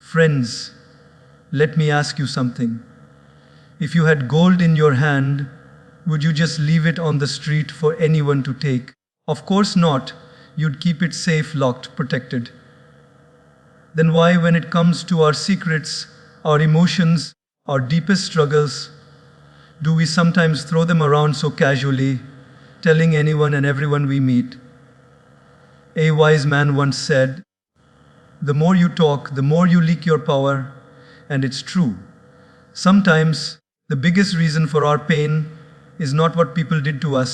Friends, let me ask you something. If you had gold in your hand, would you just leave it on the street for anyone to take? Of course not. You'd keep it safe, locked, protected. Then why, when it comes to our secrets, our emotions, our deepest struggles, do we sometimes throw them around so casually, telling anyone and everyone we meet? A wise man once said, "The more you talk, the more you leak your power," and it's true. Sometimes, the biggest reason for our pain is not what people did to us,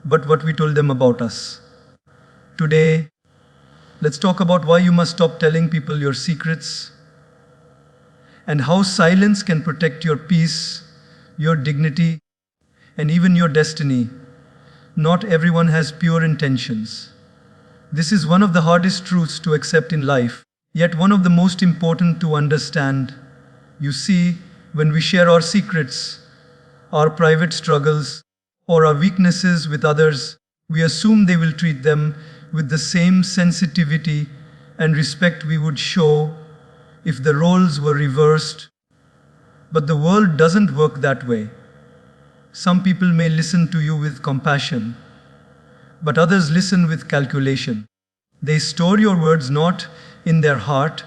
but what we told them about us. Today, let's talk about why you must stop telling people your secrets and how silence can protect your peace, your dignity, and even your destiny. Not everyone has pure intentions. This is one of the hardest truths to accept in life, yet one of the most important to understand. You see, when we share our secrets, our private struggles, or our weaknesses with others, we assume they will treat them with the same sensitivity and respect we would show if the roles were reversed. But the world doesn't work that way. Some people may listen to you with compassion, but others listen with calculation. They store your words not in their heart,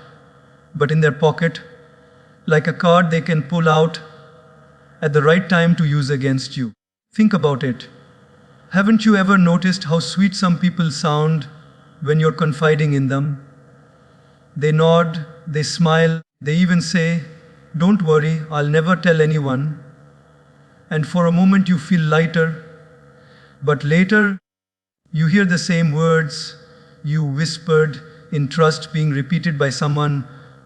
but in their pocket, like a card they can pull out at the right time to use against you. Think about it. Haven't you ever noticed how sweet some people sound when you're confiding in them? They nod, they smile, they even say, "Don't worry, I'll never tell anyone." And for a moment you feel lighter, but later you hear the same words you whispered in trust being repeated by someone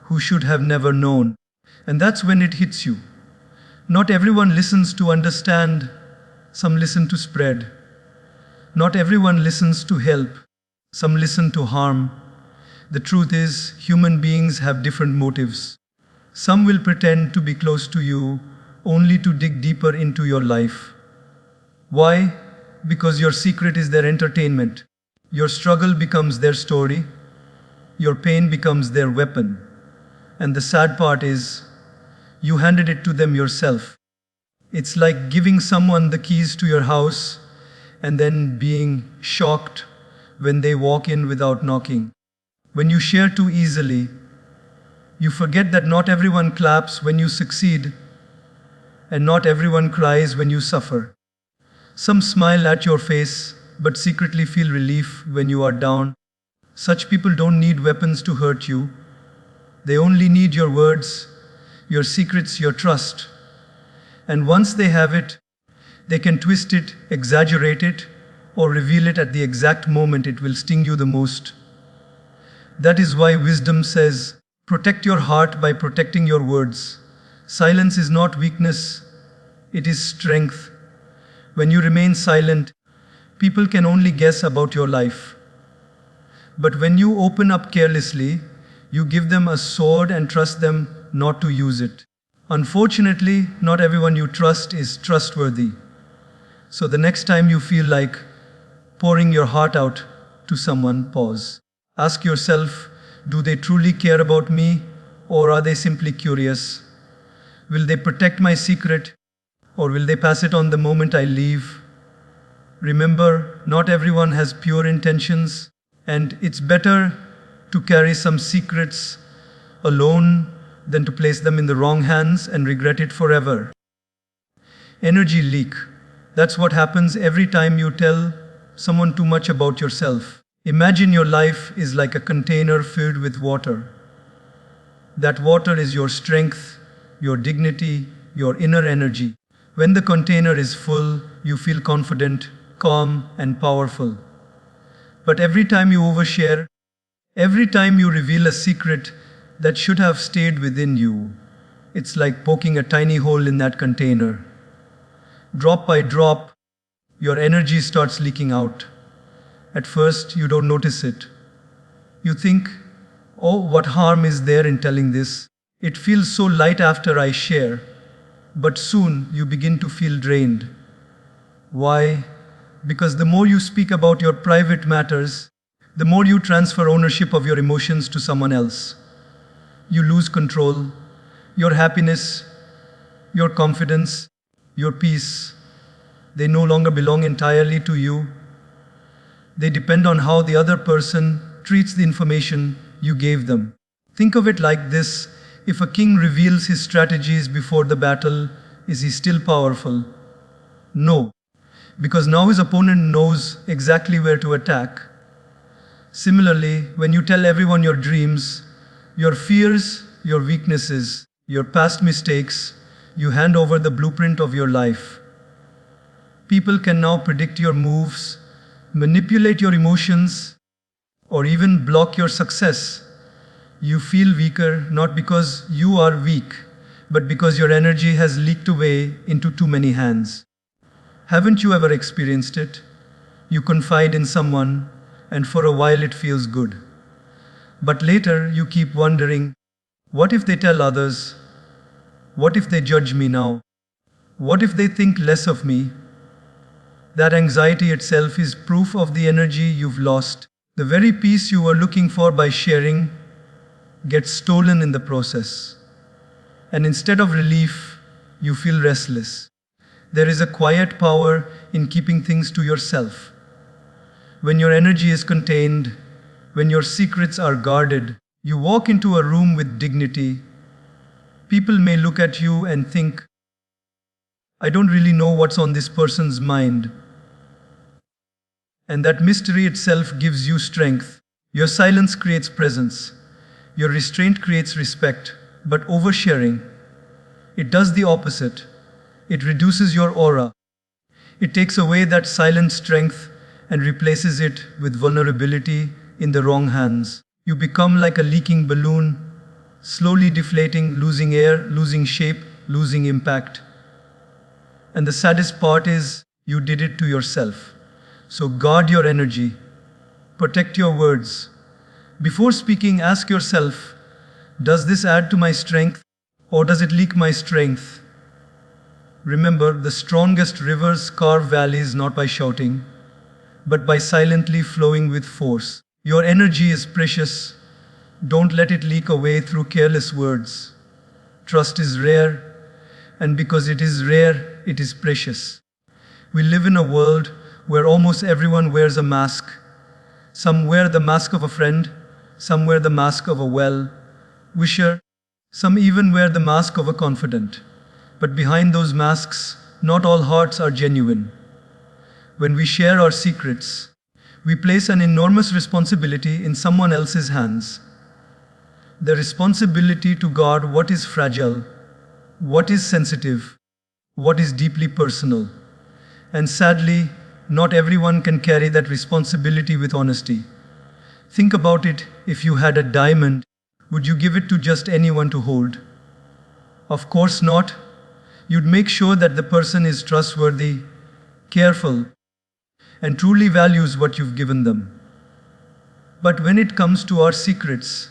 who should have never known. And that's when it hits you. Not everyone listens to understand, some listen to spread. Not everyone listens to help, some listen to harm. The truth is, human beings have different motives. Some will pretend to be close to you only to dig deeper into your life. Why? Because your secret is their entertainment. Your struggle becomes their story. Your pain becomes their weapon. And the sad part is, you handed it to them yourself. It's like giving someone the keys to your house and then being shocked when they walk in without knocking. When you share too easily, you forget that not everyone claps when you succeed, and not everyone cries when you suffer. Some smile at your face, but secretly feel relief when you are down. Such people don't need weapons to hurt you. They only need your words, your secrets, your trust. And once they have it, they can twist it, exaggerate it, or reveal it at the exact moment it will sting you the most. That is why wisdom says, protect your heart by protecting your words. Silence is not weakness, it is strength. When you remain silent, people can only guess about your life. But when you open up carelessly, you give them a sword and trust them not to use it. Unfortunately, not everyone you trust is trustworthy. So the next time you feel like pouring your heart out to someone, pause. Ask yourself, do they truly care about me, or are they simply curious? Will they protect my secret, or will they pass it on the moment I leave? Remember, not everyone has pure intentions, and it's better to carry some secrets alone than to place them in the wrong hands and regret it forever. Energy leak. That's what happens every time you tell someone too much about yourself. Imagine your life is like a container filled with water. That water is your strength, your dignity, your inner energy. When the container is full, you feel confident, calm, and powerful. But every time you overshare, every time you reveal a secret that should have stayed within you, it's like poking a tiny hole in that container. Drop by drop, your energy starts leaking out. At first, you don't notice it. You think, oh, what harm is there in telling this? It feels so light after I share. But soon, you begin to feel drained. Why? Because the more you speak about your private matters, the more you transfer ownership of your emotions to someone else. You lose control. Your happiness, your confidence, your peace, they no longer belong entirely to you. They depend on how the other person treats the information you gave them. Think of it like this: if a king reveals his strategies before the battle, is he still powerful? No, because now his opponent knows exactly where to attack. Similarly, when you tell everyone your dreams, your fears, your weaknesses, your past mistakes, you hand over the blueprint of your life. People can now predict your moves, manipulate your emotions, or even block your success. You feel weaker not because you are weak, but because your energy has leaked away into too many hands. Haven't you ever experienced it? You confide in someone, and for a while it feels good. But later you keep wondering, what if they tell others? What if they judge me now? What if they think less of me? That anxiety itself is proof of the energy you've lost. The very peace you were looking for by sharing gets stolen in the process. And instead of relief, you feel restless. There is a quiet power in keeping things to yourself. When your energy is contained, when your secrets are guarded, you walk into a room with dignity. People may look at you and think, I don't really know what's on this person's mind. And that mystery itself gives you strength. Your silence creates presence. Your restraint creates respect. But oversharing, it does the opposite. It reduces your aura. It takes away that silent strength and replaces it with vulnerability in the wrong hands. You become like a leaking balloon, slowly deflating, losing air, losing shape, losing impact. And the saddest part is, you did it to yourself. So guard your energy. Protect your words. Before speaking, ask yourself, does this add to my strength or does it leak my strength? Remember, the strongest rivers carve valleys not by shouting, but by silently flowing with force. Your energy is precious. Don't let it leak away through careless words. Trust is rare, and because it is rare, it is precious. We live in a world where almost everyone wears a mask. Some wear the mask of a friend, some wear the mask of a well-wisher, some even wear the mask of a confidant. But behind those masks, not all hearts are genuine. When we share our secrets, we place an enormous responsibility in someone else's hands. The responsibility to guard what is fragile, what is sensitive, what is deeply personal. And sadly, not everyone can carry that responsibility with honesty. Think about it: if you had a diamond, would you give it to just anyone to hold? Of course not. You'd make sure that the person is trustworthy, careful, and truly values what you've given them. But when it comes to our secrets,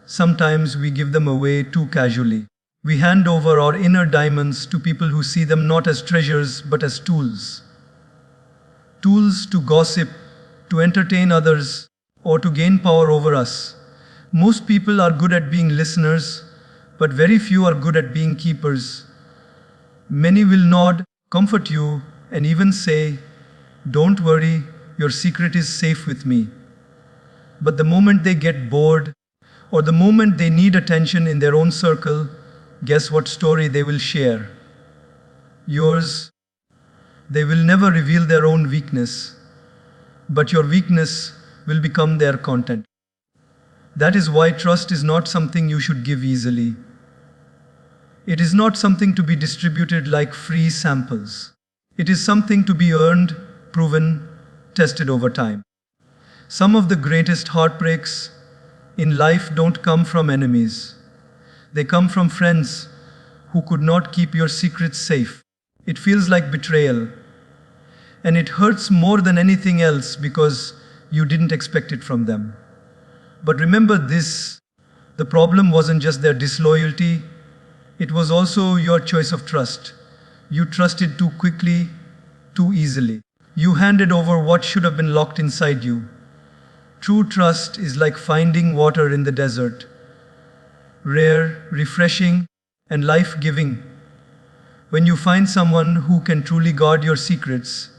sometimes we give them away too casually. We hand over our inner diamonds to people who see them not as treasures but as tools. Tools to gossip, to entertain others, or to gain power over us. Most people are good at being listeners, but very few are good at being keepers. Many will nod, comfort you, and even say, "Don't worry, your secret is safe with me." But the moment they get bored, or the moment they need attention in their own circle, guess what story they will share? Yours. They will never reveal their own weakness, but your weakness will become their content. That is why trust is not something you should give easily. It is not something to be distributed like free samples. It is something to be earned, proven, tested over time. Some of the greatest heartbreaks in life don't come from enemies. They come from friends who could not keep your secrets safe. It feels like betrayal. And it hurts more than anything else because you didn't expect it from them. But remember this: the problem wasn't just their disloyalty, it was also your choice of trust. You trusted too quickly, too easily. You handed over what should have been locked inside you. True trust is like finding water in the desert. rare, refreshing, and life-giving. When you find someone who can truly guard your secrets,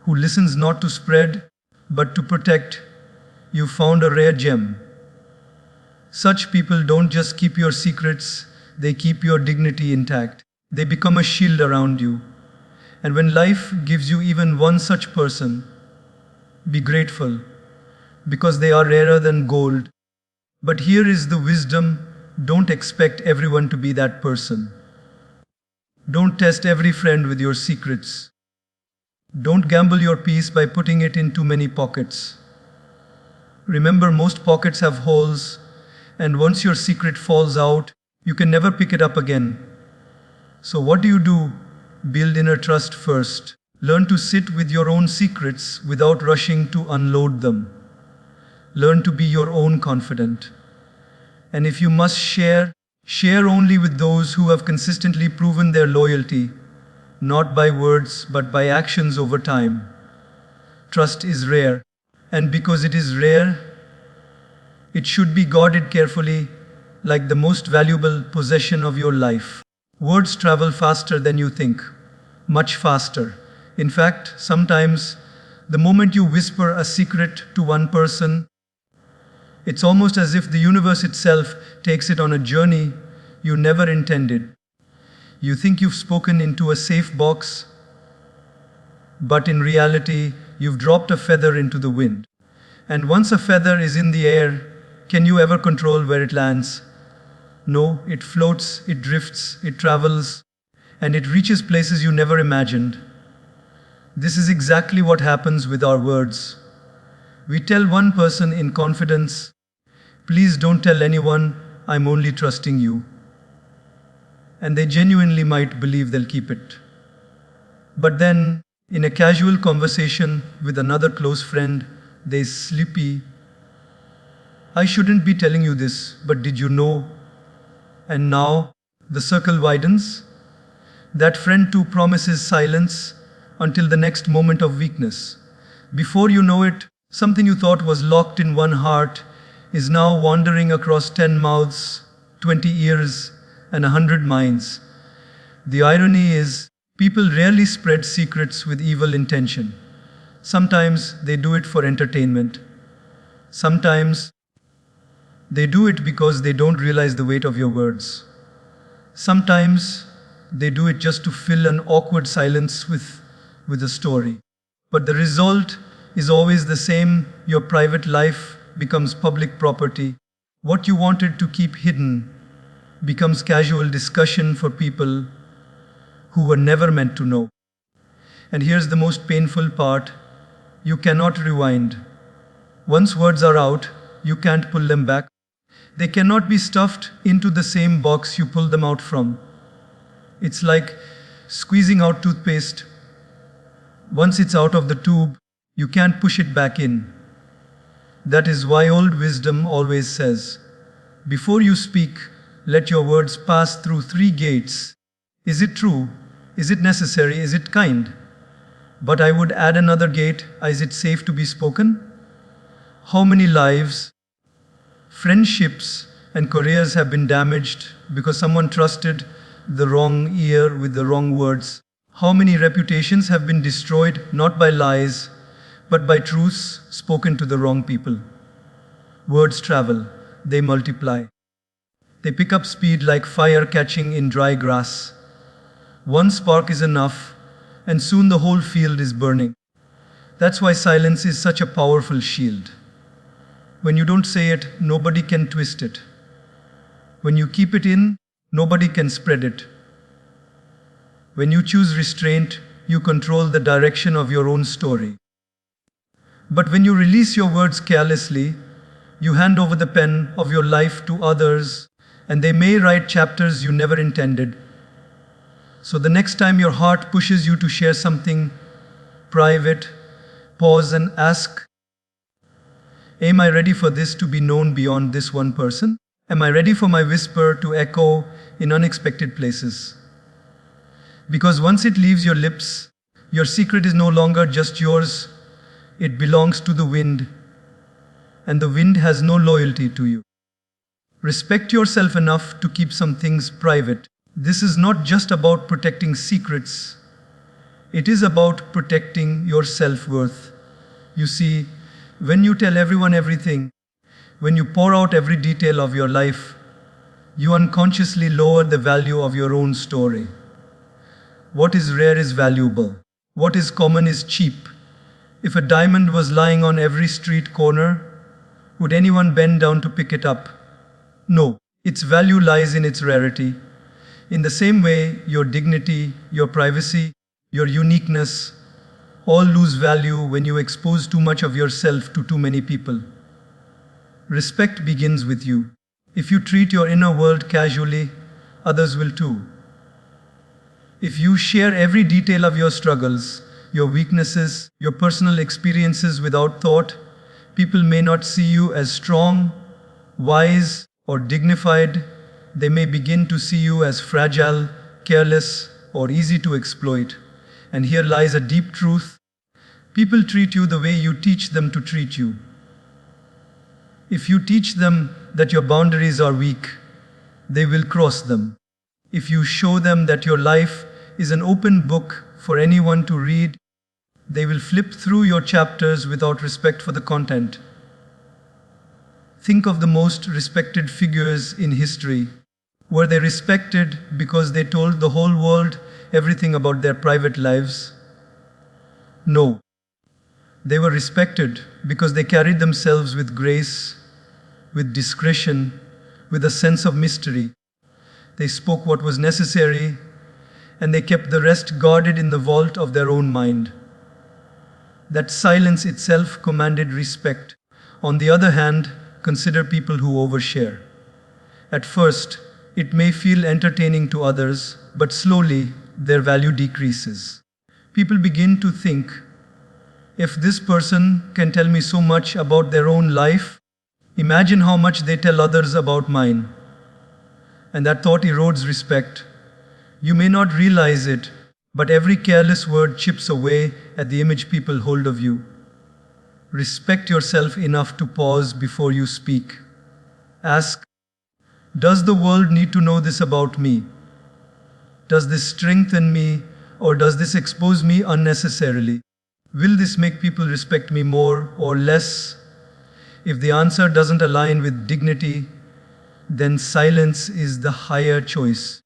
who listens not to spread, but to protect, you've found a rare gem. Such people don't just keep your secrets, they keep your dignity intact. They become a shield around you. And when life gives you even one such person, be grateful, because they are rarer than gold. But here is the wisdom: don't expect everyone to be that person. Don't test every friend with your secrets. Don't gamble your peace by putting it in too many pockets. Remember, most pockets have holes, and once your secret falls out, you can never pick it up again. So what do? Build inner trust first. Learn to sit with your own secrets without rushing to unload them. Learn to be your own confidant. And if you must share, share only with those who have consistently proven their loyalty, not by words but by actions over time. Trust is rare, and because it is rare, it should be guarded carefully, like the most valuable possession of your life. Words travel faster than you think, much faster. In fact, sometimes, the moment you whisper a secret to one person, it's almost as if the universe itself takes it on a journey you never intended. You think you've spoken into a safe box, but in reality, you've dropped a feather into the wind. And once a feather is in the air, can you ever control where it lands? No, it floats, it drifts, it travels, and it reaches places you never imagined. This is exactly what happens with our words. We tell one person in confidence, "Please don't tell anyone, I'm only trusting you." And they genuinely might believe they'll keep it. But then, in a casual conversation with another close friend, they sleepy, "I shouldn't be telling you this, but did you know?" And now, the circle widens. That friend too promises silence until the next moment of weakness. Before you know it, something you thought was locked in one heart is now wandering across 10 mouths, 20 ears, and 100 minds. The irony is, people rarely spread secrets with evil intention. Sometimes they do it for entertainment. Sometimes they do it because they don't realize the weight of your words. Sometimes they do it just to fill an awkward silence with a story. But the result is always the same: your private life becomes public property. What you wanted to keep hidden becomes casual discussion for people who were never meant to know. And here's the most painful part: you cannot rewind. Once words are out, you can't pull them back. They cannot be stuffed into the same box you pulled them out from. It's like squeezing out toothpaste. Once it's out of the tube, you can't push it back in. That is why old wisdom always says, before you speak, let your words pass through 3 gates. Is it true? Is it necessary? Is it kind? But I would add another gate: is it safe to be spoken? How many lives, friendships, and careers have been damaged because someone trusted the wrong ear with the wrong words? How many reputations have been destroyed not by lies, but by truths spoken to the wrong people? Words travel, they multiply. They pick up speed like fire catching in dry grass. One spark is enough, and soon the whole field is burning. That's why silence is such a powerful shield. When you don't say it, nobody can twist it. When you keep it in, nobody can spread it. When you choose restraint, you control the direction of your own story. But when you release your words carelessly, you hand over the pen of your life to others, and they may write chapters you never intended. So the next time your heart pushes you to share something private, pause and ask, am I ready for this to be known beyond this one person? Am I ready for my whisper to echo in unexpected places? Because once it leaves your lips, your secret is no longer just yours, it belongs to the wind, and the wind has no loyalty to you. Respect yourself enough to keep some things private. This is not just about protecting secrets, it is about protecting your self-worth. You see, when you tell everyone everything, when you pour out every detail of your life, you unconsciously lower the value of your own story. What is rare is valuable. What is common is cheap. If a diamond was lying on every street corner, would anyone bend down to pick it up? No. Its value lies in its rarity. In the same way, your dignity, your privacy, your uniqueness, all lose value when you expose too much of yourself to too many people. Respect begins with you. If you treat your inner world casually, others will too. If you share every detail of your struggles, your weaknesses, your personal experiences without thought, people may not see you as strong, wise, or dignified. They may begin to see you as fragile, careless, or easy to exploit. And here lies a deep truth. People treat you the way you teach them to treat you. If you teach them that your boundaries are weak, they will cross them. If you show them that your life is an open book for anyone to read, they will flip through your chapters without respect for the content. Think of the most respected figures in history. Were they respected because they told the whole world everything about their private lives? No. They were respected because they carried themselves with grace, with discretion, with a sense of mystery. They spoke what was necessary, and they kept the rest guarded in the vault of their own mind. That silence itself commanded respect. On the other hand, consider people who overshare. At first, it may feel entertaining to others, but slowly their value decreases. People begin to think, if this person can tell me so much about their own life, imagine how much they tell others about mine. And that thought erodes respect. You may not realize it, but every careless word chips away at the image people hold of you. Respect yourself enough to pause before you speak. Ask, does the world need to know this about me? Does this strengthen me, or does this expose me unnecessarily? Will this make people respect me more or less? If the answer doesn't align with dignity, then silence is the higher choice.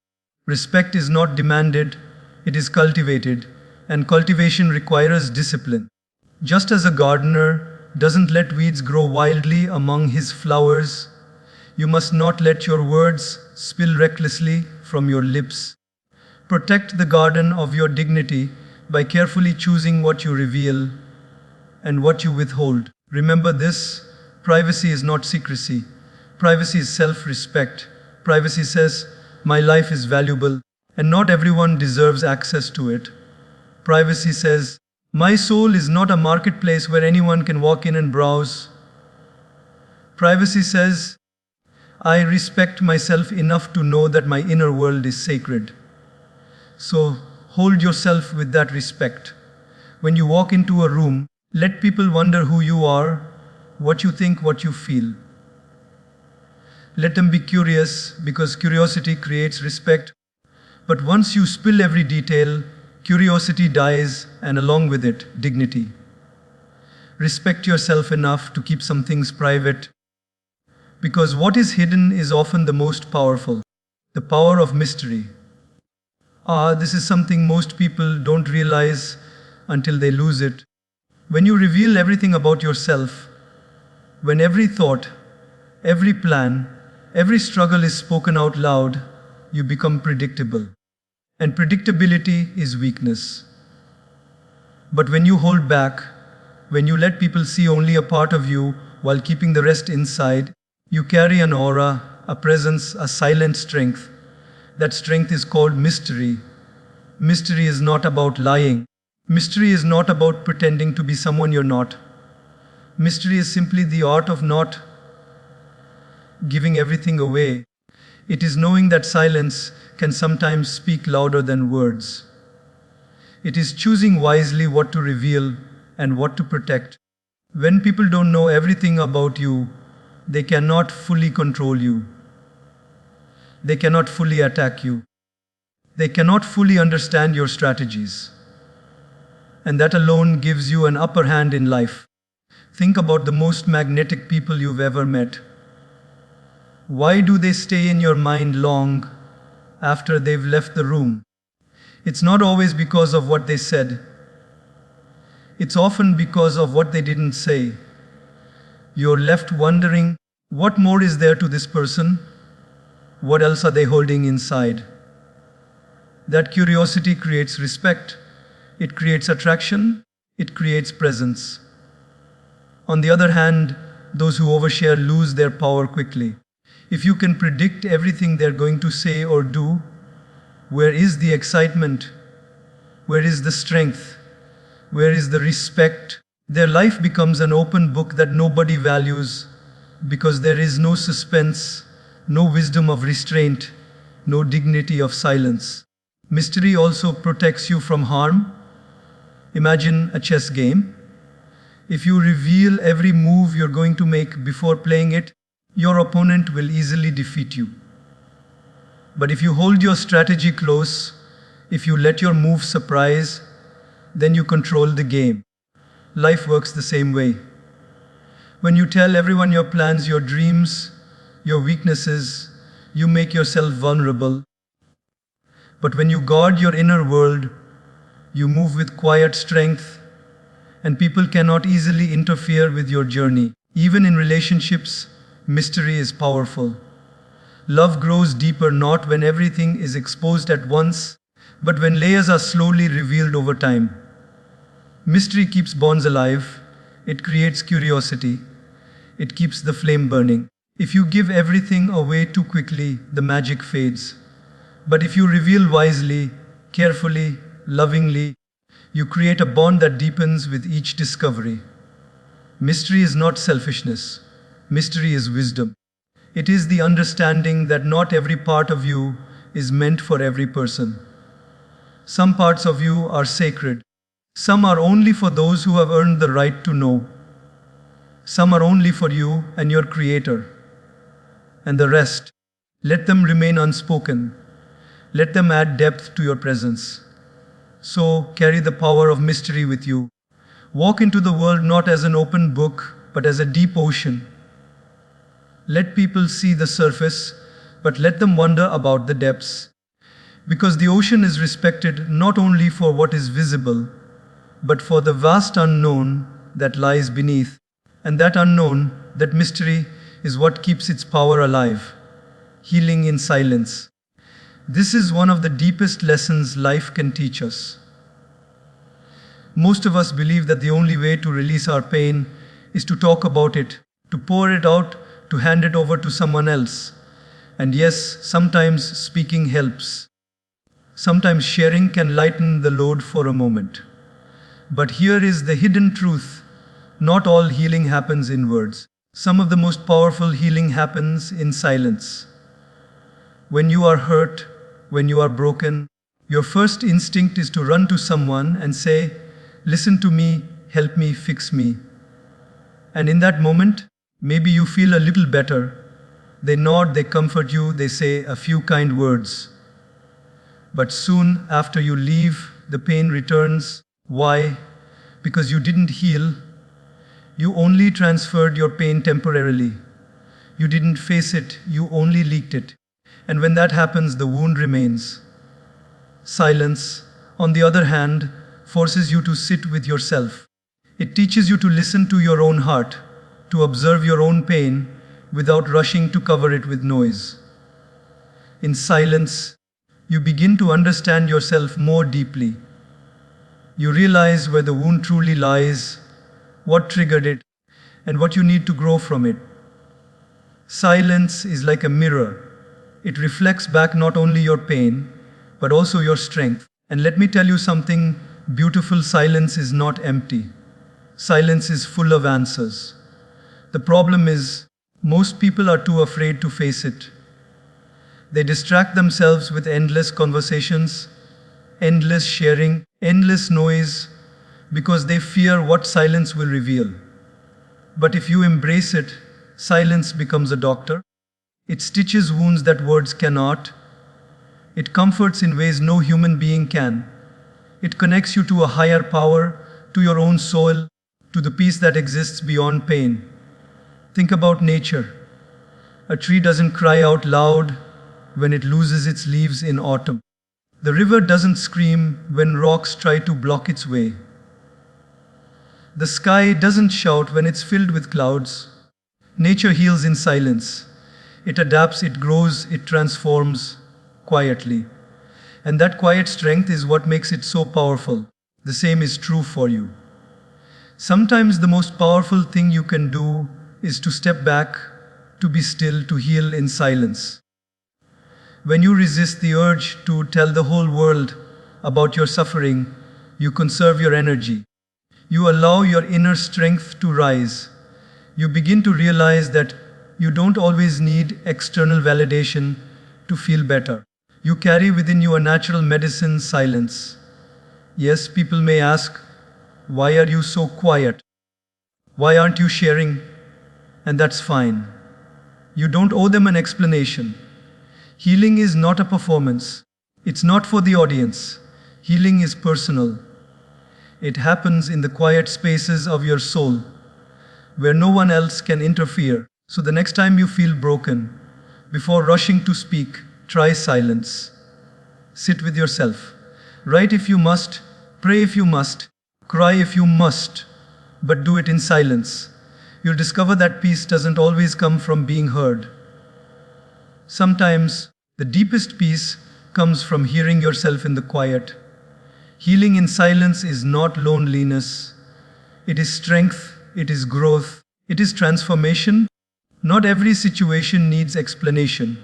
Respect is not demanded, it is cultivated, and cultivation requires discipline. Just as a gardener doesn't let weeds grow wildly among his flowers, you must not let your words spill recklessly from your lips. Protect the garden of your dignity by carefully choosing what you reveal and what you withhold. Remember this, privacy is not secrecy. Privacy is self-respect. Privacy says, my life is valuable, and not everyone deserves access to it. Privacy says, my soul is not a marketplace where anyone can walk in and browse. Privacy says, I respect myself enough to know that my inner world is sacred. So hold yourself with that respect. When you walk into a room, let people wonder who you are, what you think, what you feel. Let them be curious, because curiosity creates respect. But once you spill every detail, curiosity dies, and along with it, dignity. Respect yourself enough to keep some things private, because what is hidden is often the most powerful. The power of mystery. This is something most people don't realize until they lose it. When you reveal everything about yourself, when every thought, every plan, every struggle is spoken out loud, you become predictable. And predictability is weakness. But when you hold back, when you let people see only a part of you while keeping the rest inside, you carry an aura, a presence, a silent strength. That strength is called mystery. Mystery is not about lying. Mystery is not about pretending to be someone you're not. Mystery is simply the art of not giving everything away. It is knowing that silence can sometimes speak louder than words. It is choosing wisely what to reveal and what to protect. When people don't know everything about you, they cannot fully control you. They cannot fully attack you. They cannot fully understand your strategies. And that alone gives you an upper hand in life. Think about the most magnetic people you've ever met. Why do they stay in your mind long after they've left the room? It's not always because of what they said. It's often because of what they didn't say. You're left wondering, what more is there to this person? What else are they holding inside? That curiosity creates respect. It creates attraction. It creates presence. On the other hand, those who overshare lose their power quickly. If you can predict everything they're going to say or do, where is the excitement? Where is the strength? Where is the respect? Their life becomes an open book that nobody values because there is no suspense, no wisdom of restraint, no dignity of silence. Mystery also protects you from harm. Imagine a chess game. If you reveal every move you're going to make before playing it, your opponent will easily defeat you. But if you hold your strategy close, if you let your moves surprise, then you control the game. Life works the same way. When you tell everyone your plans, your dreams, your weaknesses, you make yourself vulnerable. But when you guard your inner world, you move with quiet strength, and people cannot easily interfere with your journey. Even in relationships, mystery is powerful. Love grows deeper not when everything is exposed at once, but when layers are slowly revealed over time. Mystery keeps bonds alive. It creates curiosity. It keeps the flame burning. If you give everything away too quickly, the magic fades. But if you reveal wisely, carefully, lovingly, you create a bond that deepens with each discovery. Mystery is not selfishness. Mystery is wisdom. It is the understanding that not every part of you is meant for every person. Some parts of you are sacred. Some are only for those who have earned the right to know. Some are only for you and your Creator. And the rest, let them remain unspoken. Let them add depth to your presence. So carry the power of mystery with you. Walk into the world not as an open book, but as a deep ocean. Let people see the surface, but let them wonder about the depths. Because the ocean is respected not only for what is visible, but for the vast unknown that lies beneath. And that unknown, that mystery, is what keeps its power alive, healing in silence. This is one of the deepest lessons life can teach us. Most of us believe that the only way to release our pain is to talk about it, to pour it out, to hand it over to someone else. And yes, sometimes speaking helps. Sometimes sharing can lighten the load for a moment. But here is the hidden truth. Not all healing happens in words. Some of the most powerful healing happens in silence. When you are hurt, when you are broken, your first instinct is to run to someone and say, "Listen to me, help me, fix me." And in that moment, maybe you feel a little better. They nod, they comfort you, they say a few kind words. But soon after you leave, the pain returns. Why? Because you didn't heal. You only transferred your pain temporarily. You didn't face it, you only leaked it. And when that happens, the wound remains. Silence, on the other hand, forces you to sit with yourself. It teaches you to listen to your own heart, to observe your own pain without rushing to cover it with noise. In silence, you begin to understand yourself more deeply. You realize where the wound truly lies, what triggered it, and what you need to grow from it. Silence is like a mirror. It reflects back not only your pain, but also your strength. And let me tell you something beautiful: silence is not empty. Silence is full of answers. The problem is, most people are too afraid to face it. They distract themselves with endless conversations, endless sharing, endless noise, because they fear what silence will reveal. But if you embrace it, silence becomes a doctor. It stitches wounds that words cannot. It comforts in ways no human being can. It connects you to a higher power, to your own soul, to the peace that exists beyond pain. Think about nature. A tree doesn't cry out loud when it loses its leaves in autumn. The river doesn't scream when rocks try to block its way. The sky doesn't shout when it's filled with clouds. Nature heals in silence. It adapts, it grows, it transforms quietly. And that quiet strength is what makes it so powerful. The same is true for you. Sometimes the most powerful thing you can do is to step back, to be still, to heal in silence. When you resist the urge to tell the whole world about your suffering, you conserve your energy. You allow your inner strength to rise. You begin to realize that you don't always need external validation to feel better. You carry within you a natural medicine, silence. Yes, people may ask, why are you so quiet? Why aren't you sharing? And that's fine. You don't owe them an explanation. Healing is not a performance. It's not for the audience. Healing is personal. It happens in the quiet spaces of your soul, where no one else can interfere. So the next time you feel broken, before rushing to speak, try silence. Sit with yourself. Write if you must, pray if you must, cry if you must, but do it in silence. You'll discover that peace doesn't always come from being heard. Sometimes, the deepest peace comes from hearing yourself in the quiet. Healing in silence is not loneliness. It is strength, it is growth, it is transformation. Not every situation needs explanation.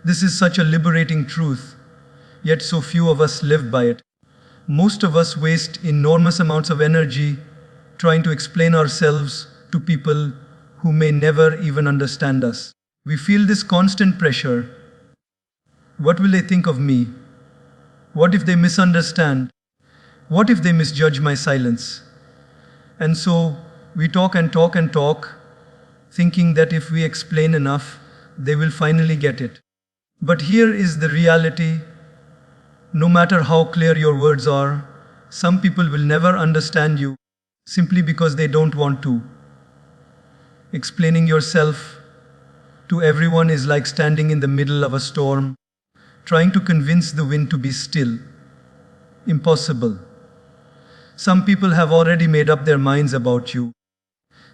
This is such a liberating truth, yet so few of us live by it. Most of us waste enormous amounts of energy trying to explain ourselves to people who may never even understand us. We feel this constant pressure. What will they think of me? What if they misunderstand? What if they misjudge my silence? And so we talk and talk and talk, thinking that if we explain enough, they will finally get it. But here is the reality. No matter how clear your words are, some people will never understand you simply because they don't want to. Explaining yourself to everyone is like standing in the middle of a storm, trying to convince the wind to be still. Impossible. Some people have already made up their minds about you.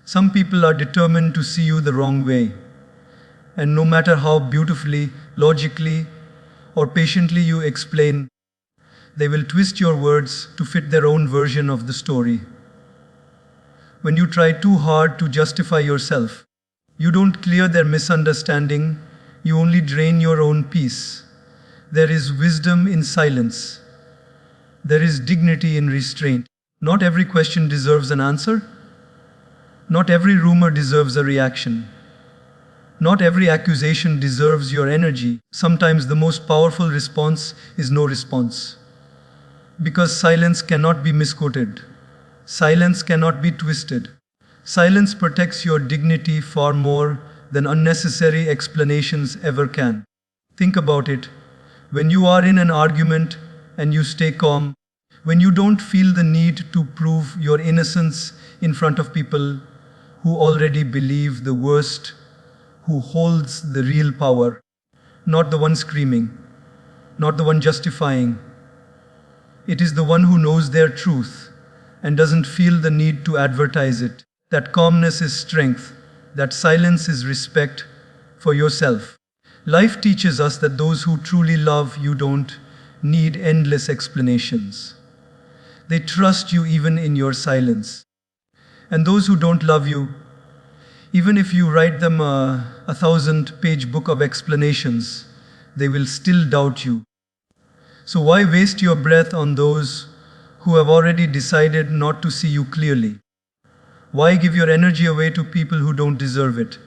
Some people are determined to see you the wrong way. And no matter how beautifully, logically, or patiently you explain, they will twist your words to fit their own version of the story. When you try too hard to justify yourself, you don't clear their misunderstanding, you only drain your own peace. There is wisdom in silence. There is dignity in restraint. Not every question deserves an answer. Not every rumor deserves a reaction. Not every accusation deserves your energy. Sometimes the most powerful response is no response. Because silence cannot be misquoted. Silence cannot be twisted. Silence protects your dignity far more than unnecessary explanations ever can. Think about it. When you are in an argument and you stay calm, when you don't feel the need to prove your innocence in front of people who already believe the worst, who holds the real power, not the one screaming, not the one justifying. It is the one who knows their truth and doesn't feel the need to advertise it. That calmness is strength. That silence is respect for yourself. Life teaches us that those who truly love you don't need endless explanations. They trust you even in your silence. And those who don't love you, even if you write them a 1,000-page book of explanations, they will still doubt you. So why waste your breath on those who have already decided not to see you clearly? Why give your energy away to people who don't deserve it?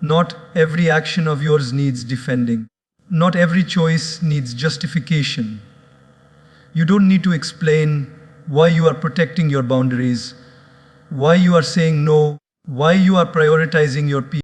Not every action of yours needs defending. Not every choice needs justification. You don't need to explain why you are protecting your boundaries, why you are saying no, why you are prioritizing your peace.